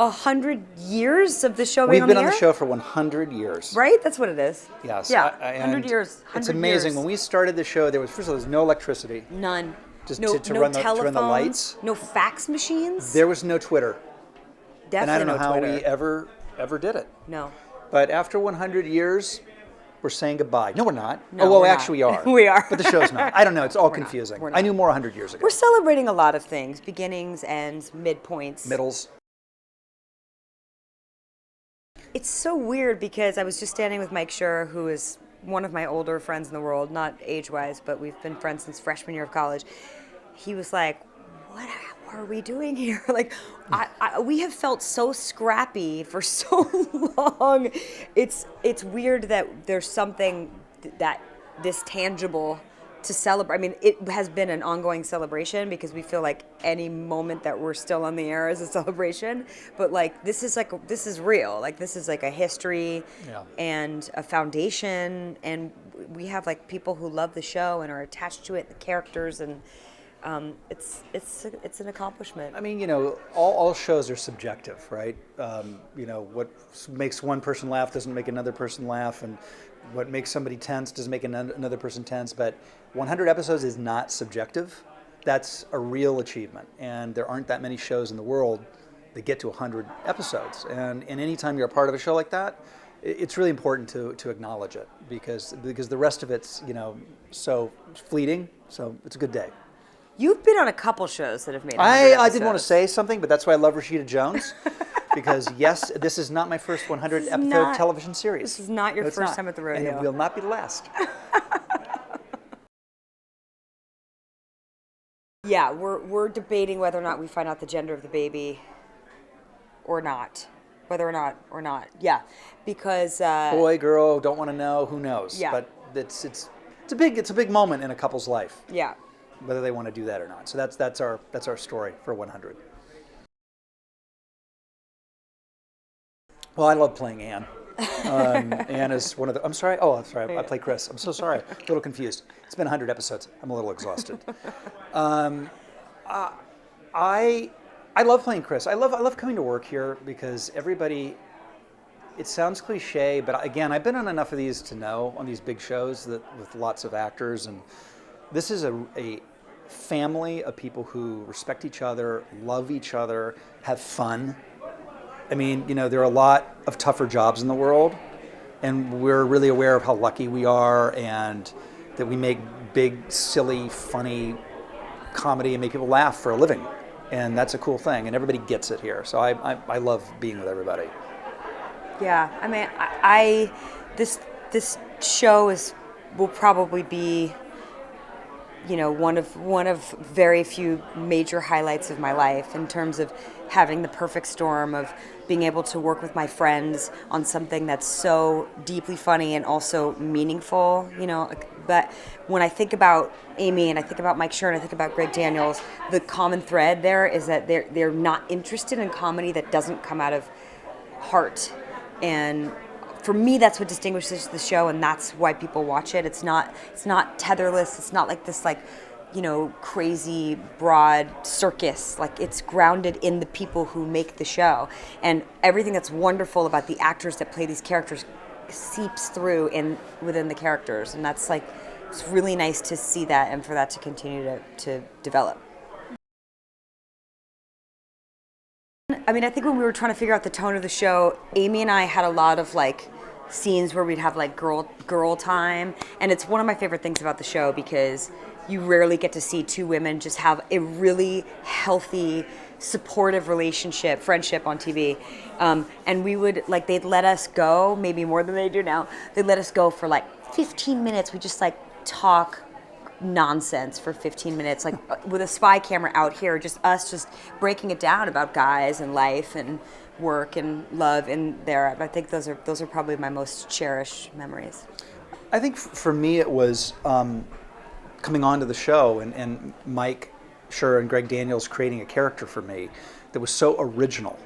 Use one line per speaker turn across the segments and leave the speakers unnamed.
100 years of the show being
We've
on
been
the
on
air?
the show for 100 years.
Right? That's what it is.
Yes.
Yeah,
and
100 years. 100
it's amazing.
years.
When we started the show, first of all, there was no electricity.
None.
Just
no,
to
no
run the
telephones,
lights.
no fax machines.
There was no Twitter.
Definitely
and I don't know
no
how
Twitter.
we ever did it.
No.
But after 100 years, we're saying goodbye. No, we're not.
No,
oh, well,
we're
actually
not.
we are.
We are.
But the show's not. I don't know. It's all
We're not.
confusing.
We're not.
I knew more 100 years ago.
We're celebrating a lot of things. Beginnings, ends, midpoints.
Middles.
It's so weird because I was just standing with Mike Schur, who is one of my older friends in the world, not age-wise, but we've been friends since freshman year of college. He was like, what are we doing here? Like, we have felt so scrappy for so long. It's weird that there's something that this tangible to celebrate. I mean, it has been an ongoing celebration because we feel like any moment that we're still on the air is a celebration. But like, this is real. Like, this is like a history and a foundation. And we have like people who love the show and are attached to it, the characters, and it's an accomplishment.
I mean, all shows are subjective, right? What makes one person laugh doesn't make another person laugh, and what makes somebody tense doesn't make another person tense. But 100 episodes is not subjective. That's a real achievement, and there aren't that many shows in the world that get to 100 episodes. And any time you're a part of a show like that, it's really important to acknowledge it because the rest of it's so fleeting. So it's a good day.
You've been on a couple shows that have made 100
I
episodes.
didn't want to say something, but that's why I love Rashisda Jones. Because, yes, this is not my first 100-episode television series.
This is not your first time at the rodeo.
And it will not be the last.
Yeah, we're debating whether or not we find out the gender of the baby or not. Whether or not. Yeah, because...
boy, girl, don't want to know, who knows?
Yeah.
But it's a big moment in a couple's life.
Yeah.
Whether they want to do that or not. So that's our story for 100. Well, I love playing Anne. Anne is one of the... I'm sorry. Oh, I'm sorry. I play Chris. I'm so sorry. A little confused. It's been 100 episodes. I'm a little exhausted. I love playing Chris. I love coming to work here because everybody... It sounds cliche, but again, I've been on enough of these to know on these big shows with lots of actors, and this is a family of people who respect each other, love each other, have fun. I mean, there are a lot of tougher jobs in the world, and we're really aware of how lucky we are and that we make big, silly, funny comedy and make people laugh for a living. And that's a cool thing, and everybody gets it here. So I love being with everybody.
Yeah, I mean, this show will probably be, one of very few major highlights of my life in terms of having the perfect storm of being able to work with my friends on something that's so deeply funny and also meaningful, But when I think about Amy and I think about Mike Schur and I think about Greg Daniels, the common thread there is that they're not interested in comedy that doesn't come out of heart. And for me, that's what distinguishes the show, and that's why people watch it. It's not tetherless. It's not like this crazy broad circus. Like, it's grounded in the people who make the show, and everything that's wonderful about the actors that play these characters seeps through within the characters, and that's like, it's really nice to see that and for that to continue to develop. I mean, I think when we were trying to figure out the tone of the show, Amy and I had a lot of scenes where we'd have girl time, and it's one of my favorite things about the show because you rarely get to see two women just have a really healthy, supportive friendship on TV. And we would they'd let us go, maybe more than they do now. They'd let us go for 15 minutes. We just talk nonsense for 15 minutes, with a spy camera out here, just us breaking it down about guys and life and work and love in there. I think those are probably my most cherished memories.
I think for me it was coming onto the show and Mike Schur and Greg Daniels creating a character for me that was so original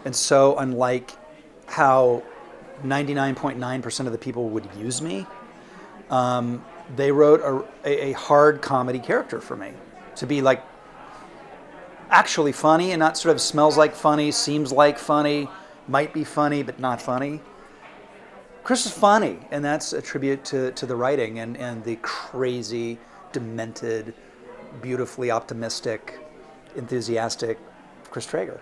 and so unlike how 99.9% of the people would use me. They wrote a hard comedy character for me to be actually funny and not sort of smells like funny, seems like funny, might be funny, but not funny. Chris is funny, and that's a tribute to the writing and the crazy, demented, beautifully optimistic, enthusiastic Chris Traeger.